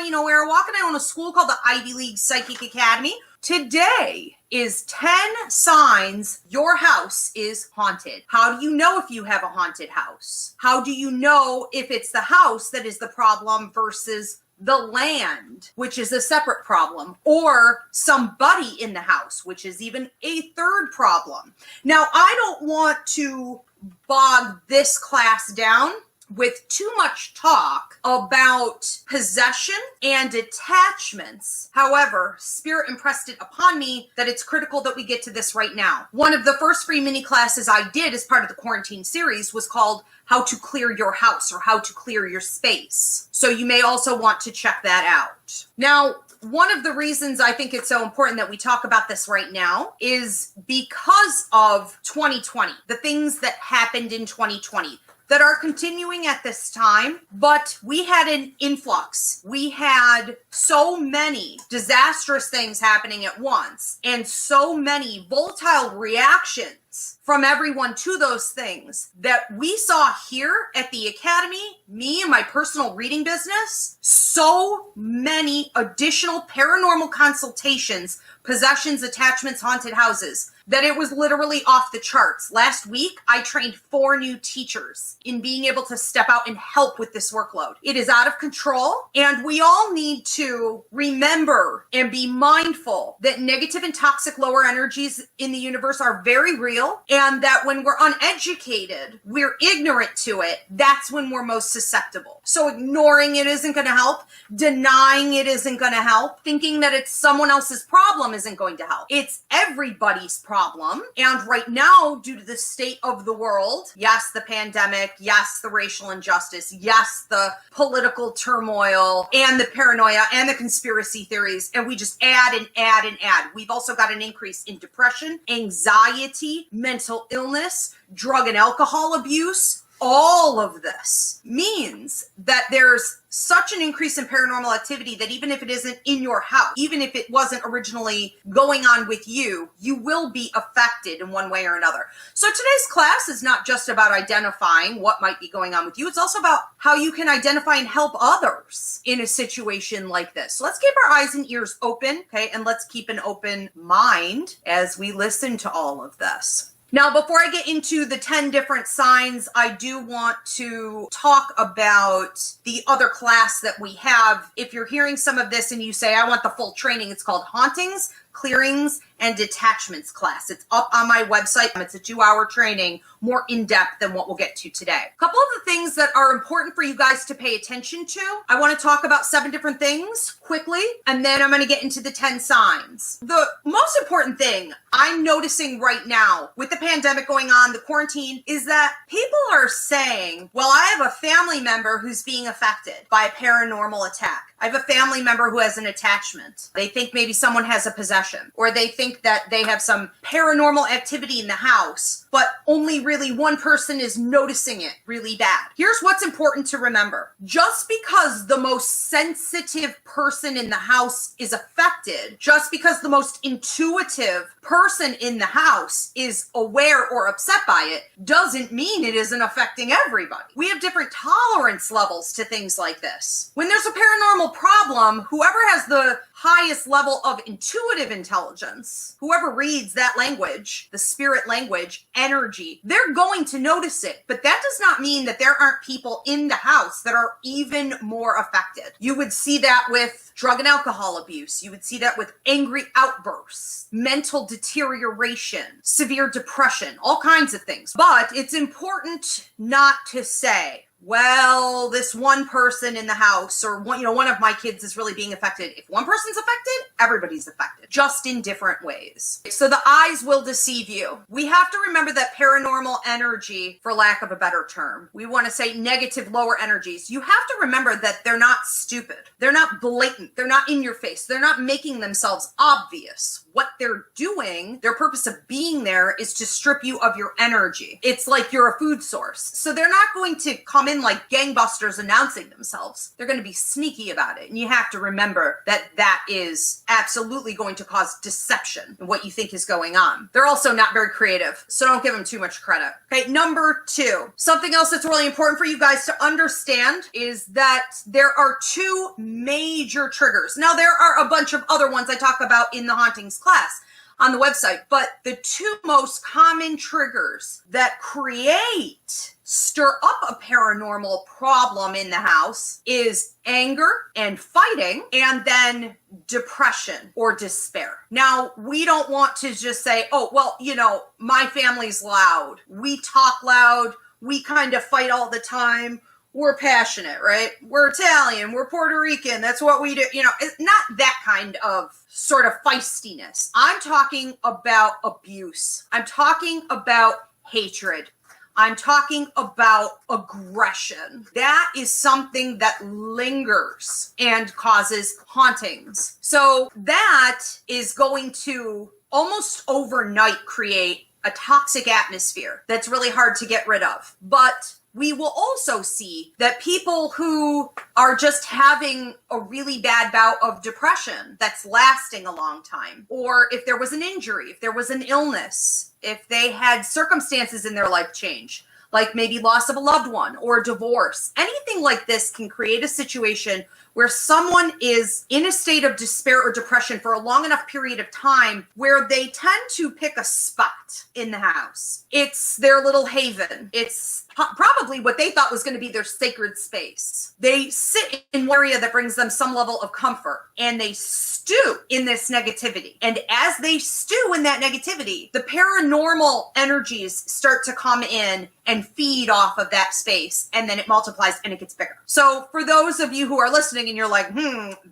Airwalk, and I own a school called the Ivy League Psychic Academy. Today is 10 signs your house is haunted. How do you know if you have a haunted house? How do you know if it's the house that is the problem versus the land, which is a separate problem, or somebody in the house, which is even a third problem? Now, I don't want to bog this class down with too much talk about possession and attachments. However, Spirit impressed it upon me that it's critical that we get to this right now. One of the first free mini classes I did as part of the quarantine series was called How to Clear Your House, or How to Clear Your Space. So you may also want to check that out. Now, one of the reasons I think it's so important that we talk about this right now is because of 2020, the things that happened in 2020. That are continuing at this time, but we had an influx. We had so many disastrous things happening at once, and so many volatile reactions from everyone to those things that we saw here at the Academy, me and my personal reading business, so many additional paranormal consultations, possessions, attachments, haunted houses, that it was literally off the charts. Last week, I trained 4 new teachers in being able to step out and help with this workload. It is out of control, and we all need to remember and be mindful that negative and toxic lower energies in the universe are very real, and that when we're uneducated, we're ignorant to it, that's when we're most susceptible. So ignoring it isn't going to help. Denying it isn't going to help. Thinking that it's someone else's problem isn't going to help. It's everybody's problem. And right now, due to the state of the world, yes, the pandemic, yes, the racial injustice, yes, the political turmoil and the paranoia and the conspiracy theories, and we just add and add and add. We've also got an increase in depression, anxiety, mental illness, drug and alcohol abuse. All of this means that there's such an increase in paranormal activity that even if it isn't in your house, even if it wasn't originally going on with you, you will be affected in one way or another. So today's class is not just about identifying what might be going on with you. It's also about how you can identify and help others in a situation like this. So let's keep our eyes and ears open, okay? And let's keep an open mind as we listen to all of this. Now, before I get into the 10 different signs, I do want to talk about the other class that we have. If you're hearing some of this and you say, I want the full training, it's called Hauntings, Clearings, and Detachments class. It's up on my website. It's a 2-hour training, more in-depth than what we'll get to today. A couple of the things that are important for you guys to pay attention to. I want to talk about 7 different things quickly, and then I'm going to get into the 10 signs. The most important thing I'm noticing right now with the pandemic going on, the quarantine, is that people are saying, well, I have a family member who's being affected by a paranormal attack. I have a family member who has an attachment. They think maybe someone has a possession, or they think that they have some paranormal activity in the house, but only really one person is noticing it really bad. Here's what's important to remember. Just because the most sensitive person in the house is affected, just because the most intuitive person in the house is aware or upset by it, doesn't mean it isn't affecting everybody. We have different tolerance levels to things like this. When there's a paranormal problem, whoever has the highest level of intuitive intelligence, whoever reads that language, the spirit language, energy, they're going to notice it. But that does not mean that there aren't people in the house that are even more affected. You would see that with drug and alcohol abuse. You would see that with angry outbursts, mental deterioration, severe depression, all kinds of things. But it's important not to say, well, this one person in the house or one of my kids is really being affected. If one person's affected, everybody's affected, just in different ways. So the eyes will deceive you. We have to remember that paranormal energy, for lack of a better term, we want to say negative lower energies. You have to remember that they're not stupid. They're not blatant. They're not in your face. They're not making themselves obvious. What they're doing, their purpose of being there is to strip you of your energy. It's like you're a food source. So they're not going to come in like gangbusters announcing themselves. They're going to be sneaky about it. And you have to remember that that is absolutely going to cause deception in what you think is going on. They're also not very creative, so don't give them too much credit. Okay, number 2. Something else that's really important for you guys to understand is that there are 2 major triggers. Now, there are a bunch of other ones I talk about in the hauntings class on the website, but the 2 most common triggers that stir up a paranormal problem in the house is anger and fighting, and then depression or despair. Now, we don't want to just say, oh, well, my family's loud. We talk loud. We kind of fight all the time. We're passionate, right? We're Italian. We're Puerto Rican. That's what we do. It's not that kind of sort of feistiness. I'm talking about abuse. I'm talking about hatred. I'm talking about aggression. That is something that lingers and causes hauntings. So that is going to almost overnight create a toxic atmosphere that's really hard to get rid of. But we will also see that people who are just having a really bad bout of depression that's lasting a long time, or if there was an injury, if there was an illness, if they had circumstances in their life change, like maybe loss of a loved one or divorce, anything like this can create a situation where someone is in a state of despair or depression for a long enough period of time where they tend to pick a spot in the house. It's their little haven. It's probably what they thought was going to be their sacred space. They sit in one area that brings them some level of comfort, and they stew in this negativity. And as they stew in that negativity, the paranormal energies start to come in and feed off of that space, and then it multiplies and it gets bigger. So for those of you who are listening and you're like,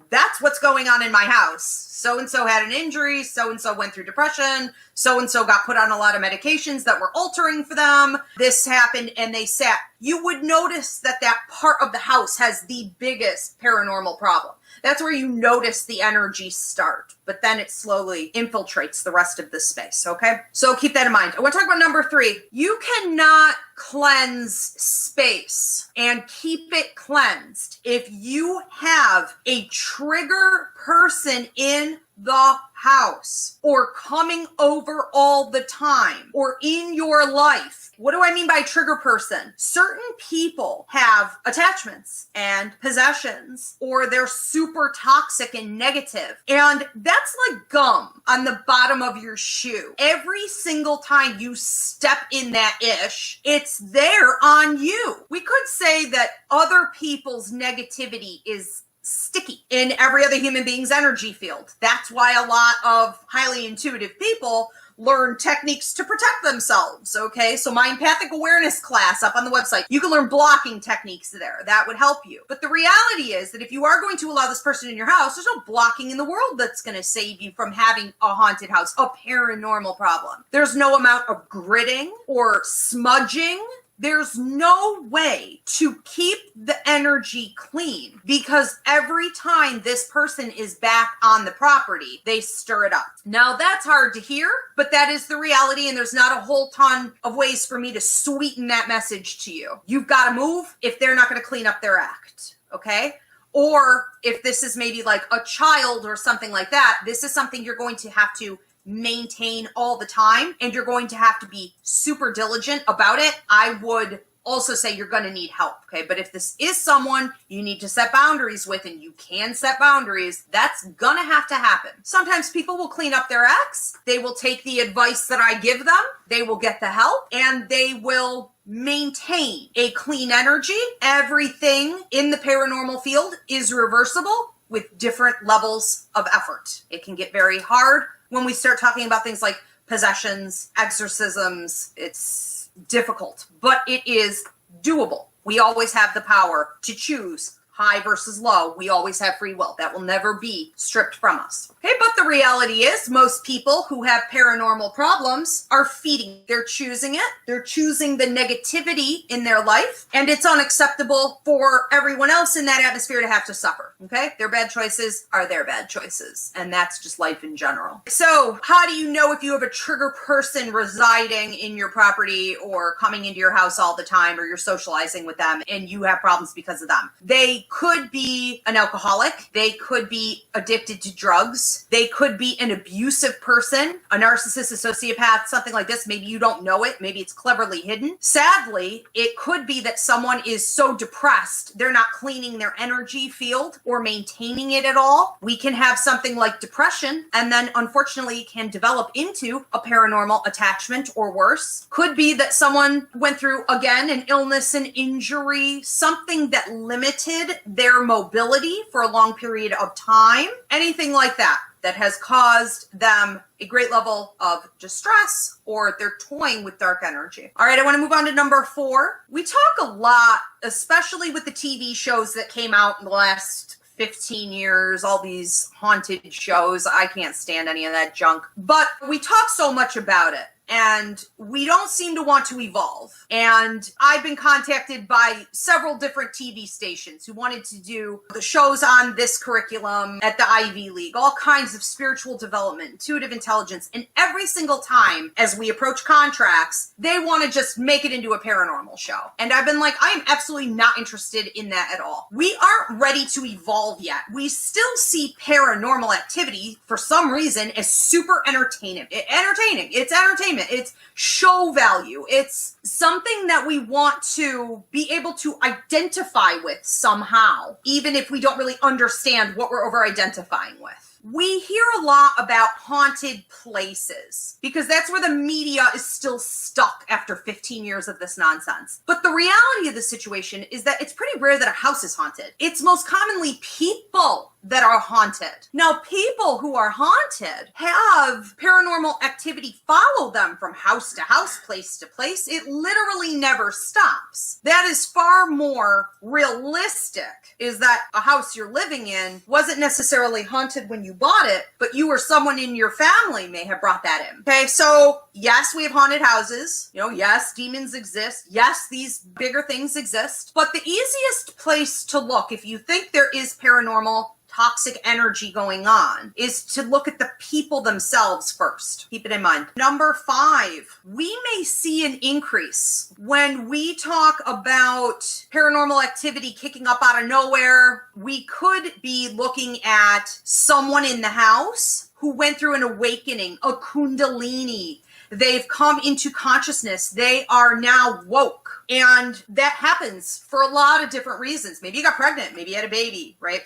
that's what's going on in my house. So-and-so had an injury, so-and-so went through depression, so-and-so got put on a lot of medications that were altering for them, this happened, and they sat. You would notice that that part of the house has the biggest paranormal problem. That's where you notice the energy start, but then it slowly infiltrates the rest of the space, okay? So keep that in mind. I want to talk about number 3. You cannot cleanse space and keep it cleansed if you have a trigger person in the house or coming over all the time or in your life. What do I mean by trigger person? Certain people have attachments and possessions, or they're super toxic and negative. And that's like gum on the bottom of your shoe. Every single time you step in that ish, it's there on you. We could say that other people's negativity is sticky in every other human being's energy field. That's why a lot of highly intuitive people learn techniques to protect themselves, okay? So my empathic awareness class up on the website, you can learn blocking techniques there. That would help you. But the reality is that if you are going to allow this person in your house, there's no blocking in the world that's going to save you from having a haunted house, a paranormal problem. There's no amount of gritting or smudging. There's no way to keep the energy clean, because every time this person is back on the property, they stir it up. Now, that's hard to hear, but that is the reality, and there's not a whole ton of ways for me to sweeten that message to you. You've got to move if they're not going to clean up their act, okay? Or if this is maybe like a child or something like that, this is something you're going to have to maintain all the time, and you're going to have to be super diligent about it. I would also say you're going to need help, okay? But if this is someone you need to set boundaries with, and you can set boundaries, that's going to happen. Sometimes people will clean up their acts. They will take the advice that I give them. They will get the help, and they will maintain a clean energy. Everything in the paranormal field is reversible with different levels of effort. It can get very hard when we start talking about things like possessions, exorcisms. It's difficult, but it is doable. We always have the power to choose high versus low. We always have free will. That will never be stripped from us. Okay, but the reality is most people who have paranormal problems are feeding. They're choosing it. They're choosing the negativity in their life, and it's unacceptable for everyone else in that atmosphere to have to suffer. Okay, their bad choices are their bad choices, and that's just life in general. So how do you know if you have a trigger person residing in your property or coming into your house all the time, or you're socializing with them and you have problems because of them? They could be an alcoholic. They could be addicted to drugs. They could be an abusive person, a narcissist, a sociopath, something like this. Maybe you don't know it. Maybe it's cleverly hidden. Sadly, it could be that someone is so depressed, they're not cleaning their energy field or maintaining it at all. We can have something like depression, and then unfortunately can develop into a paranormal attachment or worse. Could be that someone went through, again, an illness, an injury, something that limited their mobility for a long period of time. Anything like that has caused them a great level of distress, or they're toying with dark energy. All right, I want to move on to number 4. We talk a lot, especially with the TV shows that came out in the last 15 years, all these haunted shows. I can't stand any of that junk. But we talk so much about it, and we don't seem to want to evolve. And I've been contacted by several different TV stations who wanted to do the shows on this curriculum at the Ivy League, all kinds of spiritual development, intuitive intelligence. And every single time as we approach contracts, they want to just make it into a paranormal show. And I've been like, I am absolutely not interested in that at all. We aren't ready to evolve yet. We still see paranormal activity for some reason as super entertaining. It's entertainment. It's show value. It's something that we want to be able to identify with somehow, even if we don't really understand what we're over-identifying with. We hear a lot about haunted places because that's where the media is still stuck after 15 years of this nonsense. But the reality of the situation is that it's pretty rare that a house is haunted. It's most commonly people that are haunted. Now, people who are haunted have paranormal activity follow them from house to house, place to place. It literally never stops. That is far more realistic, is that a house you're living in wasn't necessarily haunted when you bought it, but you or someone in your family may have brought that in. Okay, so yes, we have haunted houses. Yes, demons exist. Yes, these bigger things exist. But the easiest place to look, if you think there is paranormal toxic energy going on, is to look at the people themselves first. Keep it in mind. Number 5, we may see an increase when we talk about paranormal activity kicking up out of nowhere. We could be looking at someone in the house who went through an awakening, a kundalini. They've come into consciousness. They are now woke. And that happens for a lot of different reasons. Maybe you got pregnant. Maybe you had a baby, right?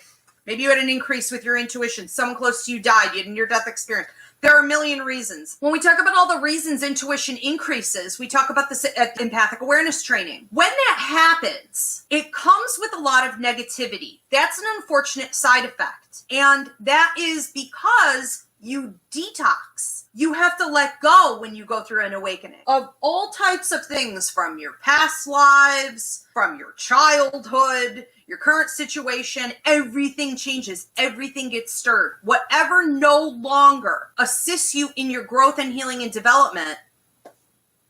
Maybe you had an increase with your intuition. Someone close to you died. You had a near-death experience. There are a million reasons. When we talk about all the reasons intuition increases, we talk about this at empathic awareness training. When that happens, it comes with a lot of negativity. That's an unfortunate side effect. And that is because you detox. You have to let go when you go through an awakening of all types of things, from your past lives, from your childhood, your current situation. Everything changes. Everything gets stirred. Whatever no longer assists you in your growth and healing and development,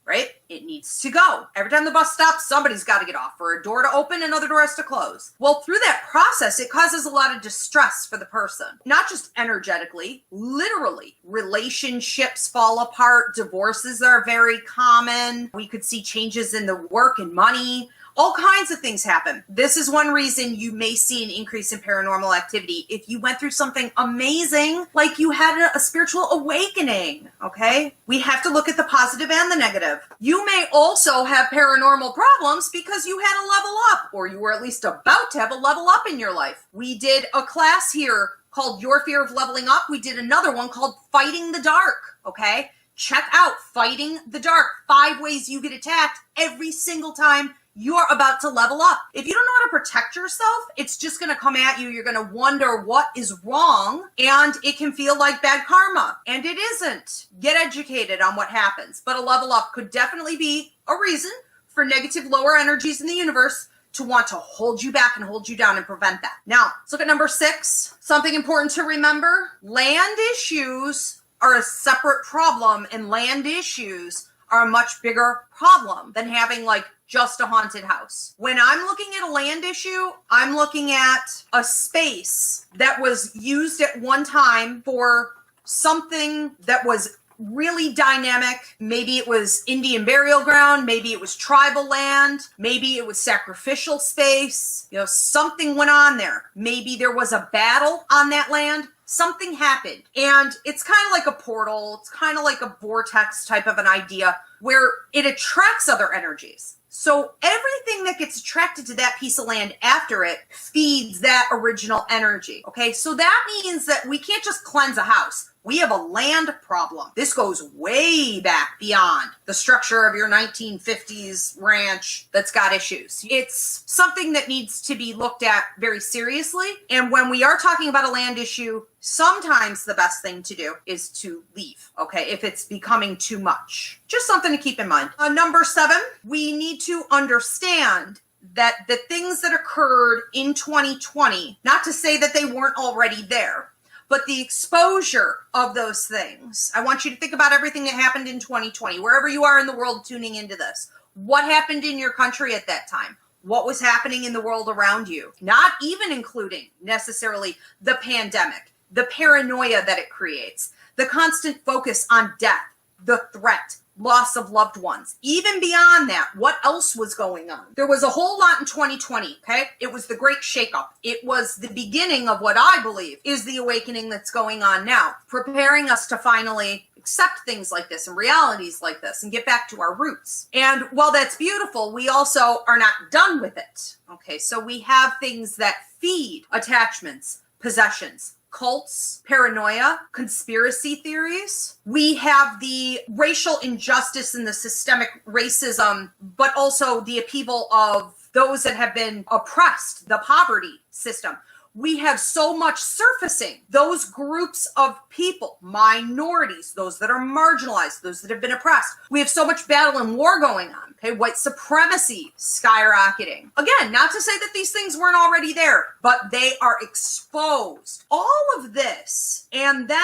right? It needs to go. Every time the bus stops, somebody's got to get off. For a door to open, another door has to close. Well, through that process, it causes a lot of distress for the person. Not just energetically, literally. Relationships fall apart. Divorces are very common. We could see changes in the work and money. All kinds of things happen. This is one reason you may see an increase in paranormal activity if you went through something amazing, like you had a spiritual awakening, okay? We have to look at the positive and the negative. You may also have paranormal problems because you had a level up, or you were at least about to have a level up in your life. We did a class here called Your Fear of Leveling Up. We did another one called Fighting the Dark, okay? Check out Fighting the Dark. 5 ways you get attacked every single time you're about to level up. If you don't know how to protect yourself, it's just going to come at you. You're going to wonder what is wrong, and it can feel like bad karma. And it isn't. Get educated on what happens. But a level up could definitely be a reason for negative lower energies in the universe to want to hold you back and hold you down and prevent that. Now, let's look at number 6. Something important to remember. Land issues are a separate problem, and land issues are a much bigger problem than having just a haunted house. When I'm looking at a land issue, I'm looking at a space that was used at one time for something that was really dynamic. Maybe it was Indian burial ground. Maybe it was tribal land. Maybe it was sacrificial space. Something went on there. Maybe there was a battle on that land. Something happened. And it's kind of like a portal. It's kind of like a vortex type of an idea where it attracts other energies. So everything that gets attracted to that piece of land after it feeds that original energy. Okay, so that means that we can't just cleanse a house. We have a land problem. This goes way back beyond the structure of your 1950s ranch that's got issues. It's something that needs to be looked at very seriously. And when we are talking about a land issue, sometimes the best thing to do is to leave, okay, if it's becoming too much. Just something to keep in mind. Number 7, we need to understand that the things that occurred in 2020, not to say that they weren't already there, but the exposure of those things. I want you to think about everything that happened in 2020, wherever you are in the world tuning into this. What happened in your country at that time? What was happening in the world around you? Not even including necessarily the pandemic, the paranoia that it creates, the constant focus on death, the threat, loss of loved ones. Even beyond that, what else was going on? There was a whole lot in 2020, okay? It was the great shakeup. It was the beginning of what I believe is the awakening that's going on now, preparing us to finally accept things like this and realities like this and get back to our roots. And while that's beautiful, we also are not done with it, okay? So we have things that feed attachments, possessions, cults, paranoia, conspiracy theories. We have the racial injustice and the systemic racism, but also the upheaval of those that have been oppressed, the poverty system. We have so much surfacing. Those groups of people, minorities, those that are marginalized, those that have been oppressed. We have so much battle and war going on. Okay, white supremacy skyrocketing. Again, not to say that these things weren't already there, but they are exposed. All of this, and then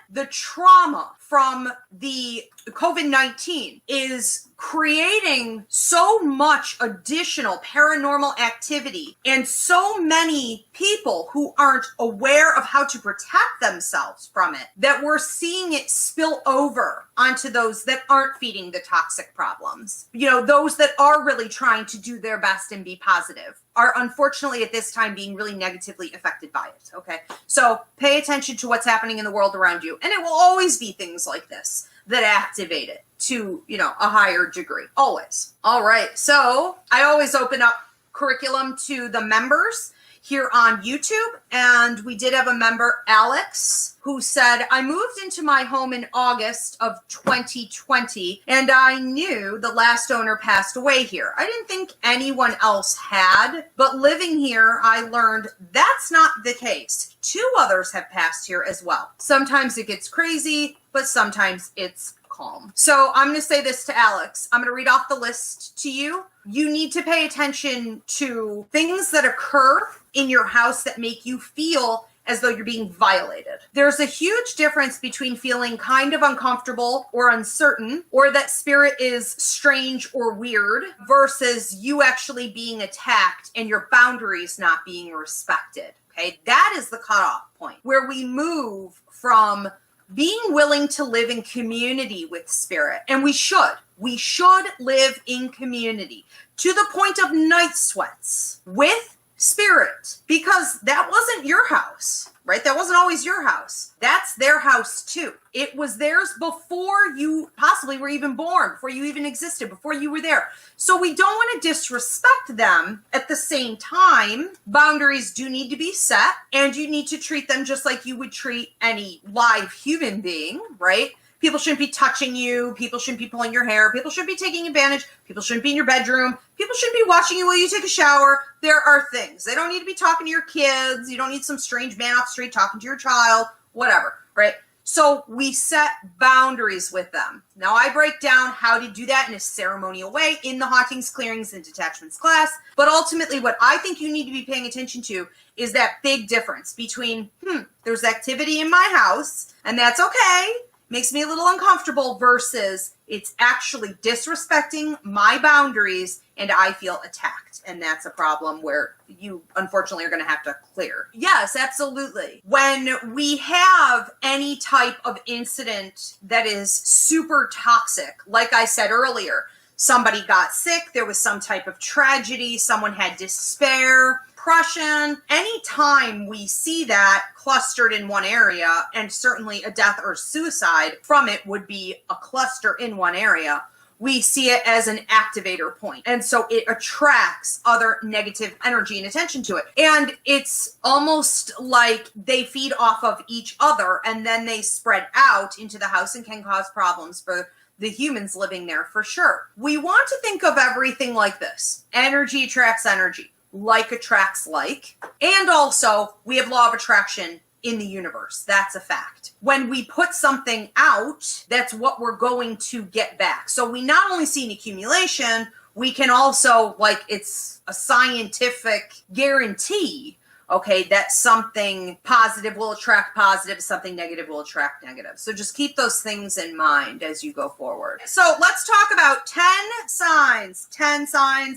the trauma from the COVID-19 is creating so much additional paranormal activity and so many people who aren't aware of how to protect themselves from it that we're seeing it spill over onto those that aren't feeding the toxic problems. Those that are really trying to do their best and be positive are unfortunately at this time being really negatively affected by it, okay? So pay attention to what's happening in the world around you. And it will always be things like this that activate it to, a higher degree. Always. All right. So I always open up curriculum to the members here on YouTube. And we did have a member, Alex, who said, I moved into my home in August of 2020, and I knew the last owner passed away here. I didn't think anyone else had, but living here, I learned that's not the case. 2 others have passed here as well. Sometimes it gets crazy, but sometimes it's calm. So I'm going to say this to Alex. I'm going to read off the list to you. You need to pay attention to things that occur in your house that make you feel as though you're being violated. There's a huge difference between feeling kind of uncomfortable or uncertain, or that spirit is strange or weird, versus you actually being attacked and your boundaries not being respected. Okay, that is the cutoff point where we move from being willing to live in community with spirit. And we should live in community to the point of night sweats with spirit, because that wasn't your house, right? That wasn't always your house. That's their house too. It was theirs before you possibly were even born, before you even existed, before you were there. So we don't want to disrespect them. At the same time, boundaries do need to be set, and you need to treat them just like you would treat any live human being, right? People shouldn't be touching you. People shouldn't be pulling your hair. People shouldn't be taking advantage. People shouldn't be in your bedroom. People shouldn't be watching you while you take a shower. There are things. They don't need to be talking to your kids. You don't need some strange man off the street talking to your child, whatever, right? So we set boundaries with them. Now I break down how to do that in a ceremonial way in the Hauntings, Clearings, and Detachments class. But ultimately what I think you need to be paying attention to is that big difference between, there's activity in my house, and that's okay. makes me a little uncomfortable versus it's actually disrespecting my boundaries and I feel attacked. And that's a problem where you unfortunately are going to have to clear. Yes, absolutely. When we have any type of incident that is super toxic, like I said earlier, somebody got sick, there was some type of tragedy, someone had despair, depression. Anytime we see that clustered in one area, and certainly a death or suicide from it would be a cluster in one area, we see it as an activator point. And so it attracts other negative energy and attention to it. And it's almost like they feed off of each other and then they spread out into the house and can cause problems for the humans living there for sure. We want to think of everything like this. Energy attracts energy. Like attracts like. And also, we have law of attraction in the universe. That's a fact. When we put something out, that's what we're going to get back. So we not only see an accumulation, we can also, like, it's a scientific guarantee, okay, that something positive will attract positive, something negative will attract negative. So just keep those things in mind as you go forward. So let's talk about 10 signs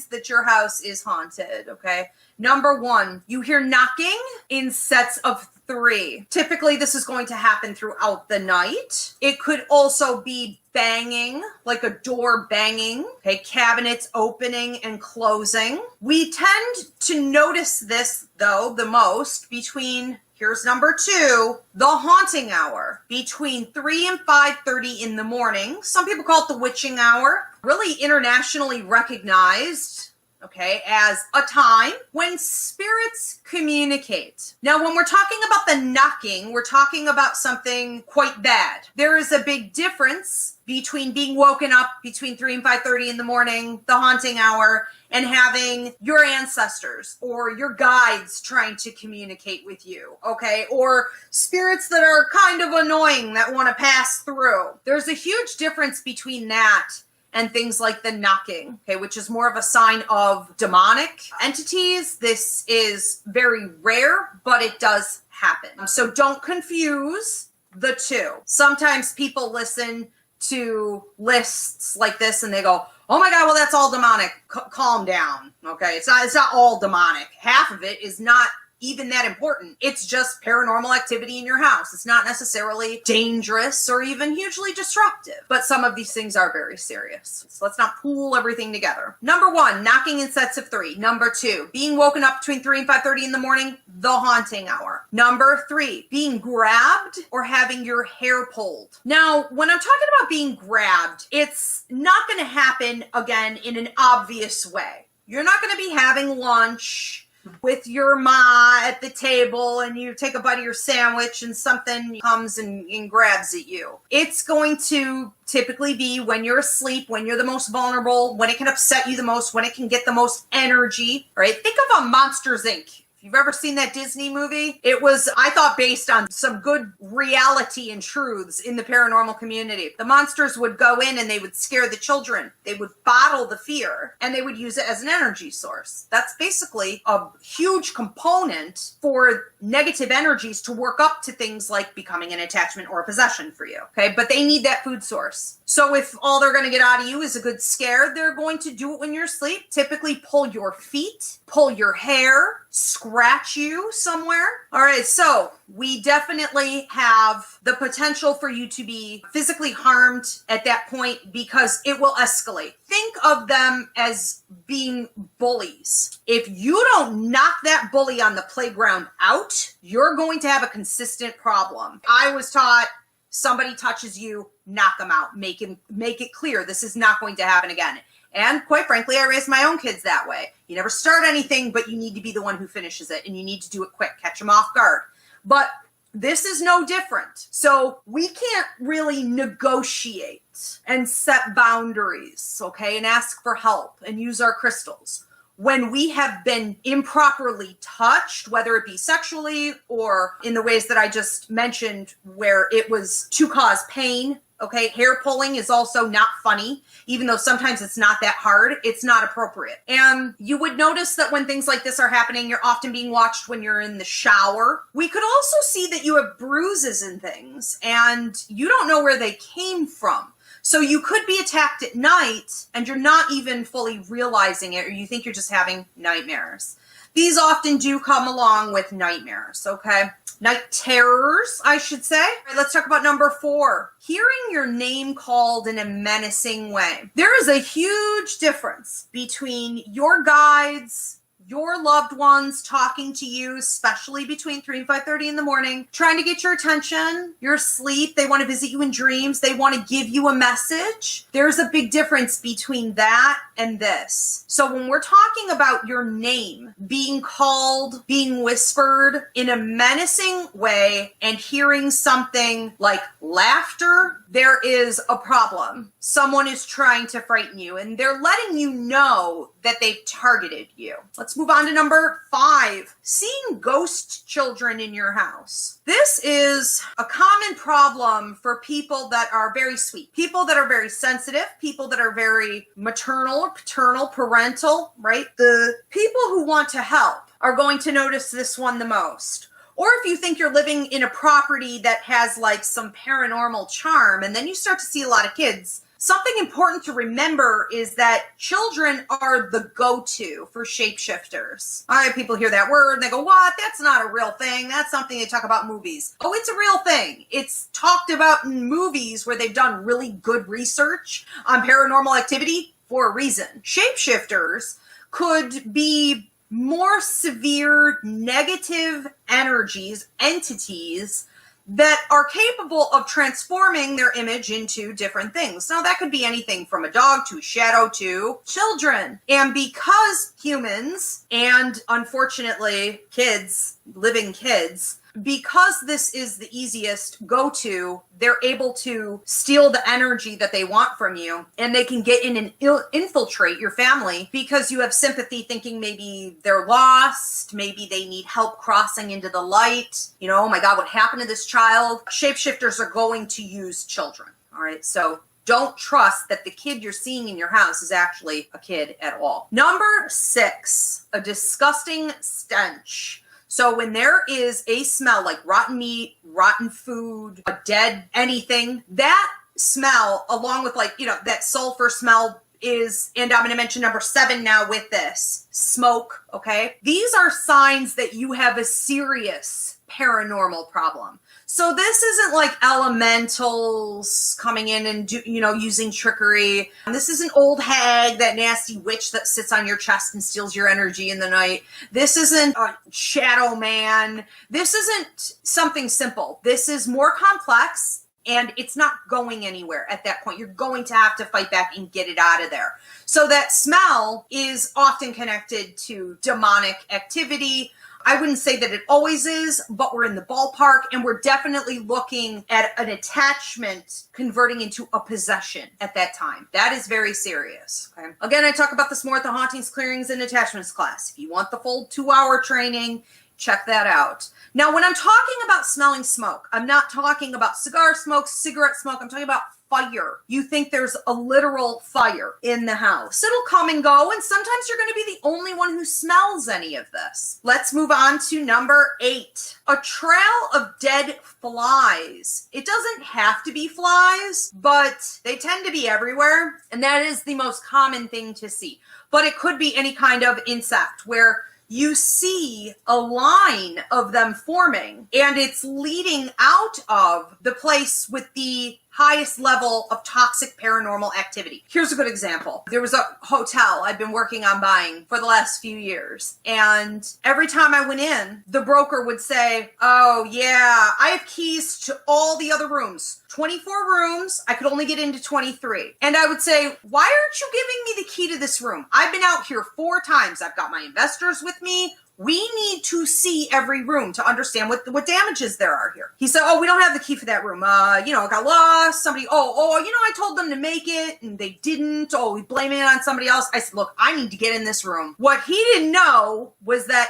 that your house is haunted, okay? Number 1, you hear knocking in sets of 3. Typically, this is going to happen throughout the night. It could also be banging, like a door banging, okay, cabinets opening and closing. We tend to notice this, though, the most between, here's number 2, the haunting hour, between 3 and 5:30 in the morning. Some people call it the witching hour, really internationally recognized, okay, as a time when spirits communicate. Now, when we're talking about the knocking, we're talking about something quite bad. There is a big difference between being woken up between 3 and 5:30 in the morning, the haunting hour, and having your ancestors or your guides trying to communicate with you, okay? Or spirits that are kind of annoying that want to pass through. There's a huge difference between that and things like the knocking, okay, which is more of a sign of demonic entities. This is very rare, but it does happen. So don't confuse the two. Sometimes people listen to lists like this and they go, oh my God, well, that's all demonic. Calm down, okay? It's not all demonic. Half of it is not even that important. It's just paranormal activity in your house. It's not necessarily dangerous or even hugely disruptive, but some of these things are very serious. So let's not pool everything together. Number 1, knocking in sets of 3. Number 2, being woken up between 3 and 5:30 in the morning, the haunting hour. Number 3, being grabbed or having your hair pulled. Now, when I'm talking about being grabbed, it's not going to happen again in an obvious way. You're not going to be having lunch with your ma at the table and you take a bite of your sandwich and something comes and grabs at you. It's going to typically be when you're asleep, when you're the most vulnerable, when it can upset you the most, when it can get the most energy, right? Think of a Monsters, Inc. If you've ever seen that Disney movie, it was, I thought, based on some good reality and truths in the paranormal community. The monsters would go in and they would scare the children. They would bottle the fear and they would use it as an energy source. That's basically a huge component for negative energies to work up to things like becoming an attachment or a possession for you. Okay, but they need that food source. So if all they're going to get out of you is a good scare, they're going to do it when you're asleep. Typically pull your feet, pull your hair, scratch you somewhere. All right, so we definitely have the potential for you to be physically harmed at that point because it will escalate. Think of them as being bullies. If you don't knock that bully on the playground out, you're going to have a consistent problem. I was taught, somebody touches you, knock them out. Make it clear this is not going to happen again. And quite frankly, I raised my own kids that way. You never start anything, but you need to be the one who finishes it, and you need to do it quick. Catch them off guard. But this is no different. So we can't really negotiate and set boundaries, okay, and ask for help and use our crystals when we have been improperly touched, whether it be sexually or in the ways that I just mentioned where it was to cause pain, Okay, hair pulling is also not funny, even though sometimes it's not that hard. It's not appropriate. And you would notice that when things like this are happening, you're often being watched when you're in the shower. We could also see that you have bruises and things, and you don't know where they came from. So you could be attacked at night, and you're not even fully realizing it, or you think you're just having nightmares. These often do come along with nightmares, okay? Night terrors, I should say. All right, let's talk about number 4. Hearing your name called in a menacing way. There is a huge difference between your guides, your loved ones talking to you, especially between 3 and 5:30 in the morning, trying to get your attention, your sleep. They want to visit you in dreams. They want to give you a message. There's a big difference between that and this. So when we're talking about your name being called, being whispered in a menacing way, and hearing something like laughter, there is a problem. Someone is trying to frighten you, and they're letting you know that they've targeted you. Let's move on to number 5. Seeing ghost children in your house. This is a common problem for people that are very sweet, people that are very sensitive, people that are very maternal, paternal, parental, right? The people who want to help are going to notice this one the most. Or if you think you're living in a property that has like some paranormal charm, and then you start to see a lot of kids, something important to remember is that children are the go-to for shapeshifters. All right, people hear that word and they go, what? That's not a real thing. That's something they talk about in movies. Oh, it's a real thing. It's talked about in movies where they've done really good research on paranormal activity for a reason. Shapeshifters could be more severe negative energies, entities that are capable of transforming their image into different things. Now, that could be anything from a dog to a shadow to children. And because humans, and unfortunately kids, living kids, because this is the easiest go-to, they're able to steal the energy that they want from you, and they can get in and infiltrate your family because you have sympathy, thinking maybe they're lost, maybe they need help crossing into the light. You know, oh my God, what happened to this child? Shapeshifters are going to use children. All right, so don't trust that the kid you're seeing in your house is actually a kid at all. Number 6, a disgusting stench. So when there is a smell like rotten meat, rotten food, a dead anything, that smell, along with that sulfur smell is, and I'm going to mention number 7 now with this, smoke, okay? These are signs that you have a serious paranormal problem. So this isn't like elementals coming in and using trickery. This isn't old hag, that nasty witch that sits on your chest and steals your energy in the night. This isn't a shadow man. This isn't something simple. This is more complex, and it's not going anywhere at that point. You're going to have to fight back and get it out of there. So that smell is often connected to demonic activity. I wouldn't say that it always is, but we're in the ballpark, and we're definitely looking at an attachment converting into a possession at that time. That is very serious. Okay. Again, I talk about this more at the Hauntings, Clearings, and Attachments class. If you want the full 2-hour training, check that out. Now, when I'm talking about smelling smoke, I'm not talking about cigar smoke, cigarette smoke. I'm talking about fire. You think there's a literal fire in the house. It'll come and go, and sometimes you're going to be the only one who smells any of this. Let's move on to number 8. A trail of dead flies. It doesn't have to be flies, but they tend to be everywhere, and that is the most common thing to see. But it could be any kind of insect where you see a line of them forming, and it's leading out of the place with the highest level of toxic paranormal activity. Here's a good example. There was a hotel I've been working on buying for the last few years, and every time I went in, the broker would say, oh yeah, I have keys to all the other rooms. 24 rooms, I could only get into 23. And I would say, why aren't you giving me the key to this room? I've been out here 4 times. I've got my investors with me. We need to see every room to understand what damages there are here. He said, oh, we don't have the key for that room. It got lost. Somebody, I told them to make it and they didn't. Oh, we blaming it on somebody else. I said, look, I need to get in this room. What he didn't know was that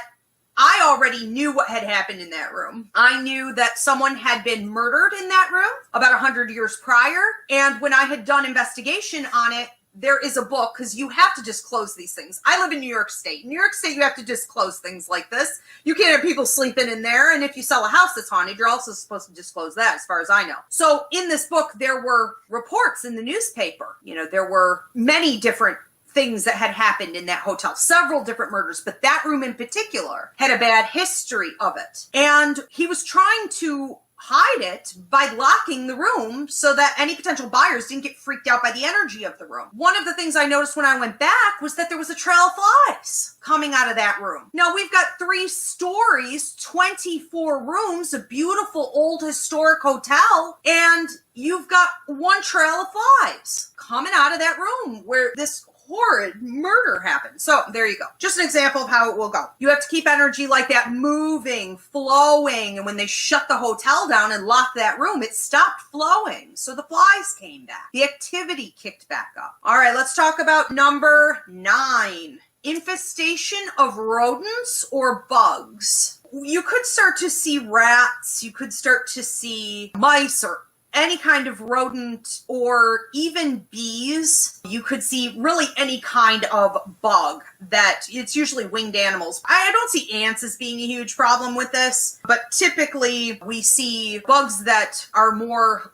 I already knew what had happened in that room. I knew that someone had been murdered in that room about 100 years prior. And when I had done investigation on it, there is a book, because you have to disclose these things. I live in New York State. In New York State, you have to disclose things like this. You can't have people sleeping in there. And if you sell a house that's haunted, you're also supposed to disclose that, as far as I know. So in this book, there were reports in the newspaper. There were many different things that had happened in that hotel, several different murders, but that room in particular had a bad history of it. And he was trying to hide it by locking the room so that any potential buyers didn't get freaked out by the energy of the room. One of the things I noticed when I went back was that there was a trail of flies coming out of that room. Now, we've got 3 stories, 24 rooms, a beautiful old historic hotel, and you've got one trail of flies coming out of that room where this horrid murder happened. So there you go. Just an example of how it will go. You have to keep energy like that moving, flowing. And when they shut the hotel down and locked that room, it stopped flowing. So the flies came back. The activity kicked back up. All right, let's talk about number 9. Infestation of rodents or bugs. You could start to see rats. You could start to see mice or any kind of rodent, or even bees. You could see really any kind of bug that it's usually winged animals. I don't see ants as being a huge problem with this, but typically we see bugs that are more,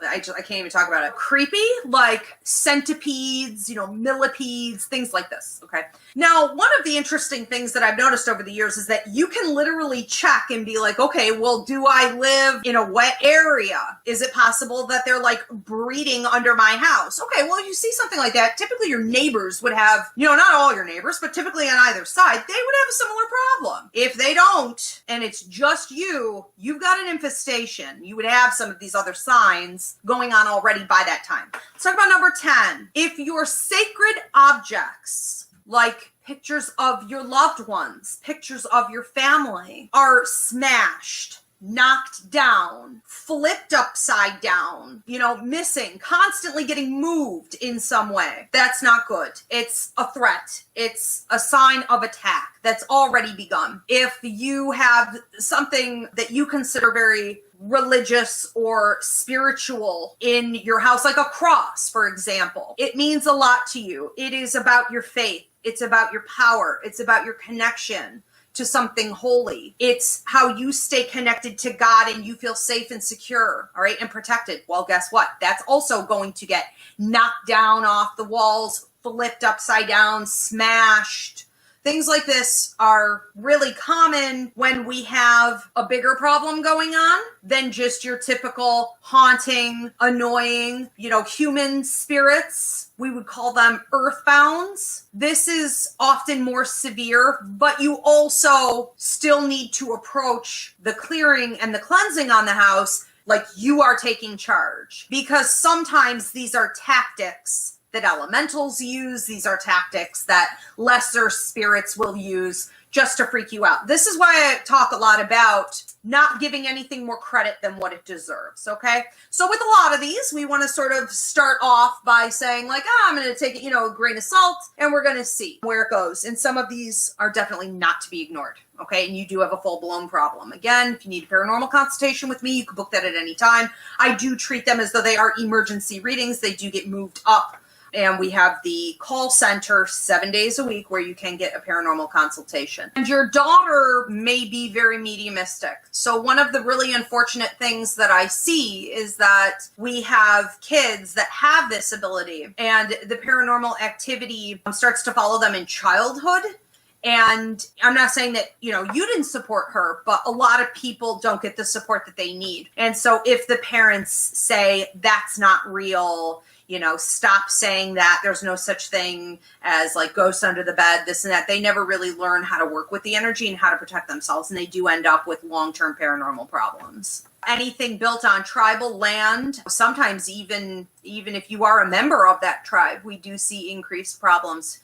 I can't even talk about it, creepy, like centipedes, millipedes, things like this. Okay. Now, one of the interesting things that I've noticed over the years is that you can literally check and be like, okay, well, do I live in a wet area? Is it possible that they're like breeding under my house? Okay, well, if you see something like that, typically your neighbors would have, not all your neighbors, but typically on either side, they would have a similar problem. If they don't, and it's just you've got an infestation. You would have some of these other signs going on already by that time. Let's talk about number 10. If your sacred objects, like pictures of your loved ones, pictures of your family, are smashed, knocked down, flipped upside down, missing, constantly getting moved in some way, that's not good. It's a threat. It's a sign of attack that's already begun. If you have something that you consider very religious or spiritual in your house, like a cross, for example, it means a lot to you. It is about your faith. It's about your power. It's about your connection to something holy. It's how you stay connected to God and you feel safe and secure, all right, and protected. Well, guess what? That's also going to get knocked down off the walls, flipped upside down, smashed. Things like this are really common when we have a bigger problem going on than just your typical haunting, annoying, human spirits. We would call them earthbounds. This is often more severe, but you also still need to approach the clearing and the cleansing on the house like you are taking charge, because sometimes these are tactics that elementals use. These are tactics that lesser spirits will use just to freak you out. This is why I talk a lot about not giving anything more credit than what it deserves, okay? So with a lot of these, we want to sort of start off by saying like, I'm going to take it, a grain of salt, and we're going to see where it goes. And some of these are definitely not to be ignored, okay? And you do have a full-blown problem. Again, if you need a paranormal consultation with me, you can book that at any time. I do treat them as though they are emergency readings. They do get moved up. And we have the call center 7 days a week where you can get a paranormal consultation. And your daughter may be very mediumistic. So one of the really unfortunate things that I see is that we have kids that have this ability, and the paranormal activity starts to follow them in childhood. And I'm not saying that, you didn't support her, but a lot of people don't get the support that they need. And so if the parents say that's not real, stop saying that, there's no such thing as like ghosts under the bed, this and that, they never really learn how to work with the energy and how to protect themselves. And they do end up with long-term paranormal problems. Anything built on tribal land, sometimes even if you are a member of that tribe, we do see increased problems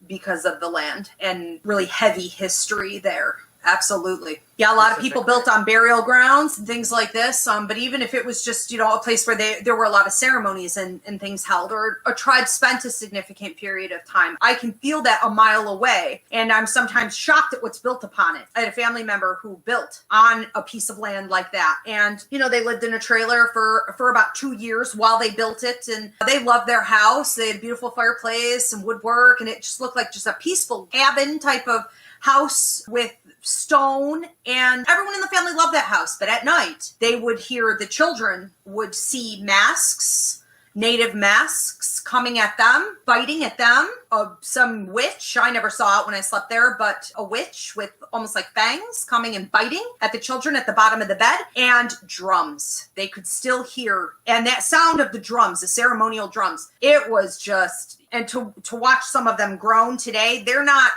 because of the land and really heavy history there. Absolutely. Yeah, a lot of people built on burial grounds and things like this. But even if it was just, a place where there were a lot of ceremonies and things held, or a tribe spent a significant period of time, I can feel that a mile away. And I'm sometimes shocked at what's built upon it. I had a family member who built on a piece of land like that. And, they lived in a trailer for about 2 years while they built it. And they loved their house. They had a beautiful fireplace and woodwork. And it just looked like just a peaceful cabin type of house with stone, and everyone in the family loved that house. But at night, the children would see masks, native masks coming at them, biting at them. Some witch, I never saw it when I slept there, but a witch with almost like fangs coming and biting at the children at the bottom of the bed, and drums. They could still hear, and that sound of the drums, the ceremonial drums, it was just, and to watch some of them groan today, they're not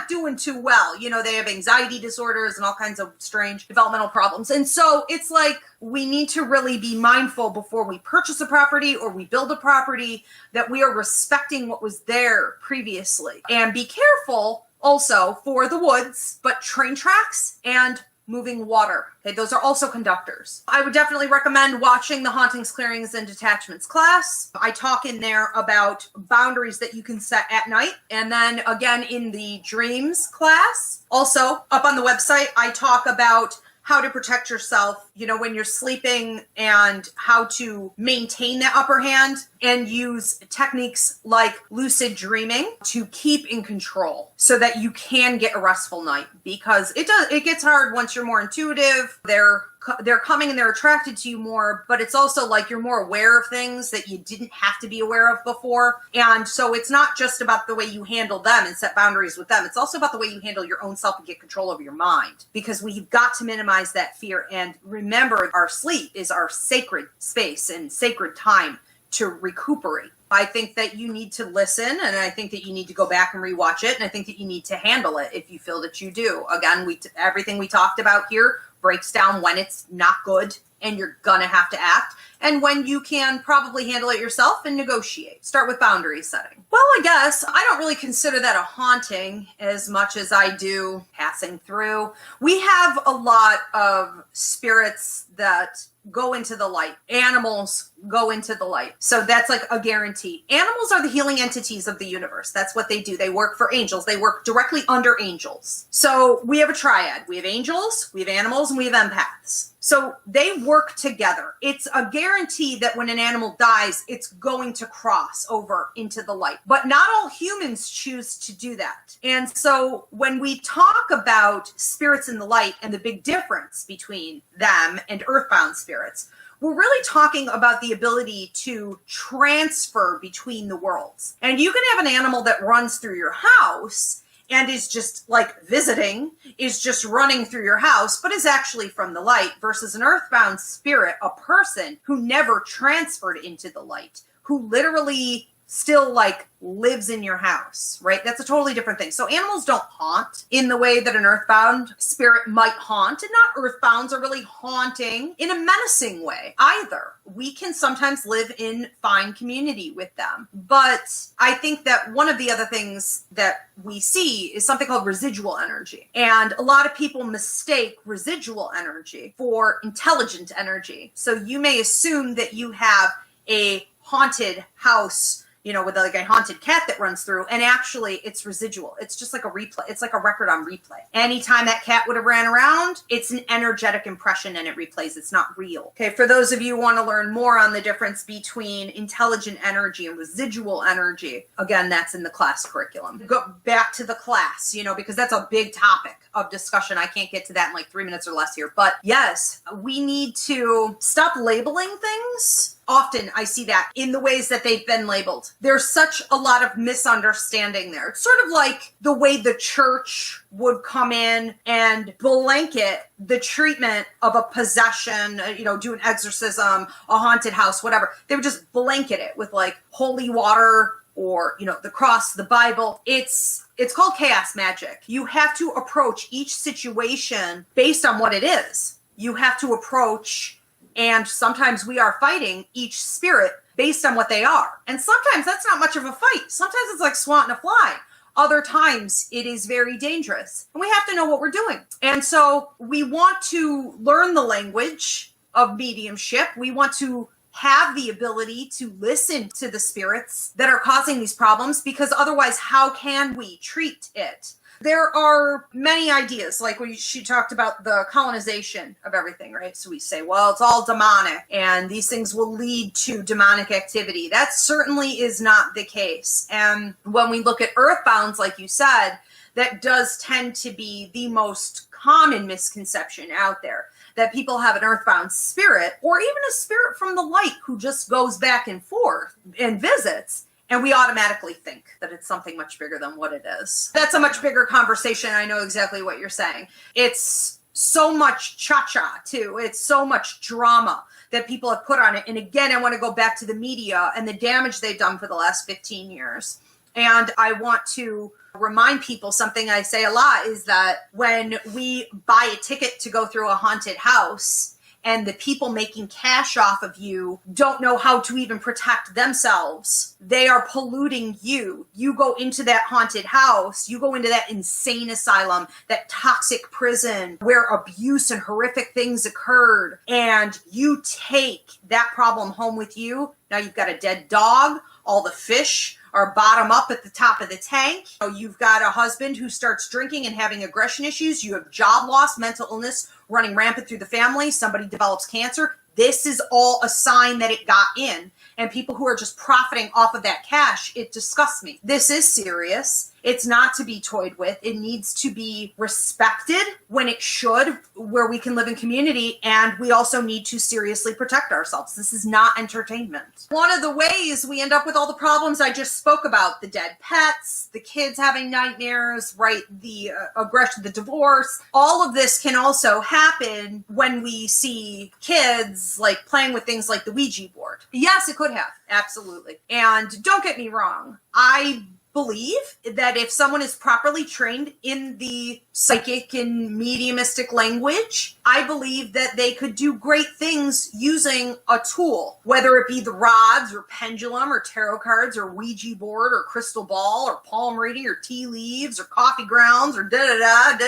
doing too well. They have anxiety disorders and all kinds of strange developmental problems. And so it's like, we need to really be mindful before we purchase a property or we build a property that we are respecting what was there previously. And be careful also for the woods, but train tracks and moving water. Okay, those are also conductors. I would definitely recommend watching the Hauntings, Clearings, and Detachments class. I talk in there about boundaries that you can set at night. And then again in the Dreams class, also up on the website, I talk about how to protect yourself, when you're sleeping, and how to maintain that upper hand and use techniques like lucid dreaming to keep in control so that you can get a restful night, because it gets hard once you're more intuitive. They're coming and they're attracted to you more, but it's also like you're more aware of things that you didn't have to be aware of before. And so it's not just about the way you handle them and set boundaries with them. It's also about the way you handle your own self and get control over your mind, because we've got to minimize that fear. And remember, our sleep is our sacred space and sacred time to recuperate. I think that you need to listen, and I think that you need to go back and rewatch it, and I think that you need to handle it if you feel that you do. Again, everything we talked about here breaks down when it's not good and you're gonna have to act, and when you can probably handle it yourself and negotiate. Start with boundary setting. Well, I guess I don't really consider that a haunting as much as I do passing through. We have a lot of spirits that go into the light. Animals go into the light. So that's like a guarantee. Animals are the healing entities of the universe. That's what they do. They work for angels. They work directly under angels. So we have a triad. We have angels, we have animals, and we have empaths. So they work together. It's a guarantee that when an animal dies, it's going to cross over into the light. But not all humans choose to do that. And so when we talk about spirits in the light and the big difference between them and earthbound spirits, we're really talking about the ability to transfer between the worlds. And you can have an animal that runs through your house and is just like visiting, is just running through your house, but is actually from the light, versus an earthbound spirit, a person who never transferred into the light, who literally still like lives in your house, right? That's a totally different thing. So animals don't haunt in the way that an earthbound spirit might haunt, and not earthbounds are really haunting in a menacing way either. We can sometimes live in fine community with them. But I think that one of the other things that we see is something called residual energy. And a lot of people mistake residual energy for intelligent energy. So you may assume that you have a haunted house, with like a haunted cat that runs through, and actually it's residual. It's just like a replay. It's like a record on replay. Anytime that cat would have ran around, it's an energetic impression and it replays. It's not real. Okay, for those of you who want to learn more on the difference between intelligent energy and residual energy, again, that's in the class curriculum. Go back to the class, because that's a big topic of discussion. I can't get to that in like 3 minutes or less here. But yes, we need to stop labeling things. Often I see that in the ways that they've been labeled. There's such a lot of misunderstanding there. It's sort of like the way the church would come in and blanket the treatment of a possession, do an exorcism, a haunted house, whatever. They would just blanket it with like holy water or, the cross, the Bible. It's called chaos magic. You have to approach each situation based on what it is. You have to approach, and sometimes we are fighting each spirit based on what they are. And sometimes that's not much of a fight. Sometimes it's like swatting a fly. Other times it is very dangerous, and we have to know what we're doing. And so we want to learn the language of mediumship. We want to have the ability to listen to the spirits that are causing these problems, because otherwise, how can we treat it? There are many ideas, like when she talked about the colonization of everything, right? So we say, well, it's all demonic and these things will lead to demonic activity. That certainly is not the case. And when we look at earthbounds, like you said, that does tend to be the most common misconception out there, that people have an earthbound spirit or even a spirit from the light who just goes back and forth and visits. And we automatically think that it's something much bigger than what it is. That's a much bigger conversation. I know exactly what you're saying. It's so much cha-cha, too. It's so much drama that people have put on it. And again, I want to go back to the media and the damage they've done for the last 15 years. And I want to remind people something I say a lot is that when we buy a ticket to go through a haunted house, and the people making cash off of you don't know how to even protect themselves, they are polluting you. You go into that haunted house, you go into that insane asylum, that toxic prison where abuse and horrific things occurred, and you take that problem home with you. Now you've got a dead dog, all the fish are bottom up at the top of the tank. You've got a husband who starts drinking and having aggression issues. You have job loss, mental illness running rampant through the family. Somebody develops cancer. This is all a sign that it got in. And people who are just profiting off of that cash, it disgusts me. This is serious. It's not to be toyed with. It needs to be respected when it should, where we can live in community. And we also need to seriously protect ourselves. This is not entertainment. One of the ways we end up with all the problems I just spoke about, the dead pets, the kids having nightmares, right? The aggression, the divorce, all of this can also happen when we see kids like playing with things like the Ouija board. Yes, it could have. Absolutely. And don't get me wrong. I believe that if someone is properly trained in the psychic and mediumistic language, I believe that they could do great things using a tool, whether it be the rods or pendulum or tarot cards or Ouija board or crystal ball or palm reading or tea leaves or coffee grounds or da-da-da.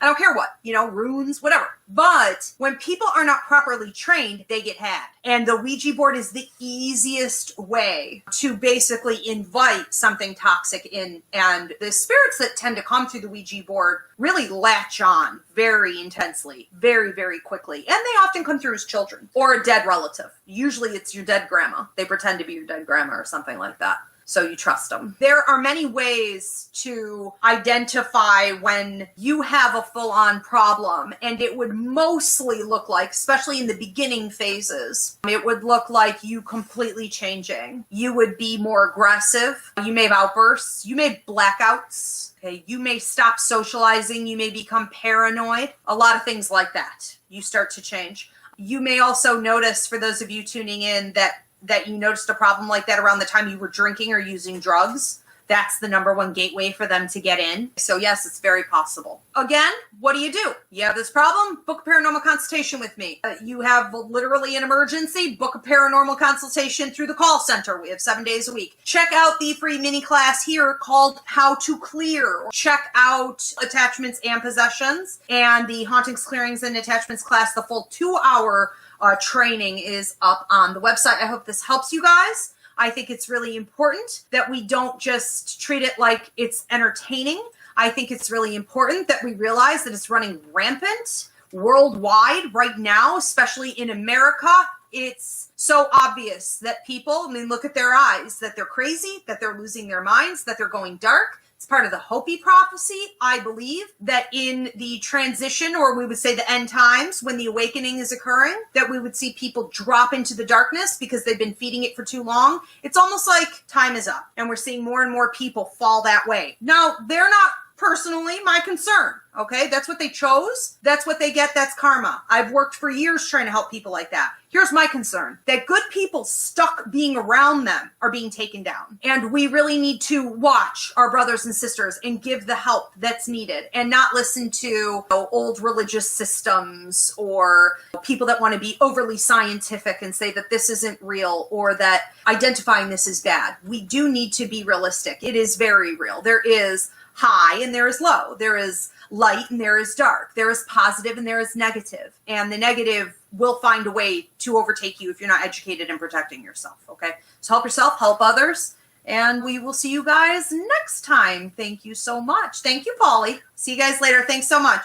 I don't care what, runes, whatever. But when people are not properly trained, they get had. And the Ouija board is the easiest way to basically invite something toxic in. And the spirits that tend to come through the Ouija board really latch on very intensely, very, very quickly. And they often come through as children or a dead relative. Usually it's your dead grandma. They pretend to be your dead grandma or something like that. So you trust them. There are many ways to identify when you have a full-on problem, and it would mostly look like, especially in the beginning phases, it would look like you completely changing. You would be more aggressive. You may have outbursts. You may have blackouts. Okay, you may stop socializing. You may become paranoid. A lot of things like that. You start to change. You may also notice, for those of you tuning in, that you noticed a problem like that around the time you were drinking or using drugs. That's the number one gateway for them to get in. So yes, it's very possible. Again, what do? You have this problem, book a paranormal consultation with me. You have literally an emergency, book a paranormal consultation through the call center. We have 7 days a week. Check out the free mini class here called How to Clear. Check out Attachments and Possessions and the Hauntings, Clearings, and Attachments class. The full 2-hour training is up on the website. I hope this helps you guys. I think it's really important that we don't just treat it like it's entertaining. I think it's really important that we realize that it's running rampant worldwide right now, especially in America. It's so obvious that people, look at their eyes, that they're crazy, that they're losing their minds, that they're going dark. It's part of the Hopi prophecy. I believe that in the transition, or we would say the end times, when the awakening is occurring, that we would see people drop into the darkness because they've been feeding it for too long. It's almost like time is up, and we're seeing more and more people fall that way. Now, they're not personally my concern. Okay, that's what they chose. That's what they get. That's karma. I've worked for years trying to help people like that. Here's my concern, that good people stuck being around them are being taken down. And we really need to watch our brothers and sisters and give the help that's needed and not listen to old religious systems or people that want to be overly scientific and say that this isn't real or that identifying this is bad. We do need to be realistic. It is very real. There is high and there is low. There is light and there is dark. There is positive and there is negative. And the negative will find a way to overtake you if you're not educated in protecting yourself. Okay. So help yourself, help others. And we will see you guys next time. Thank you so much. Thank you, Polly. See you guys later. Thanks so much.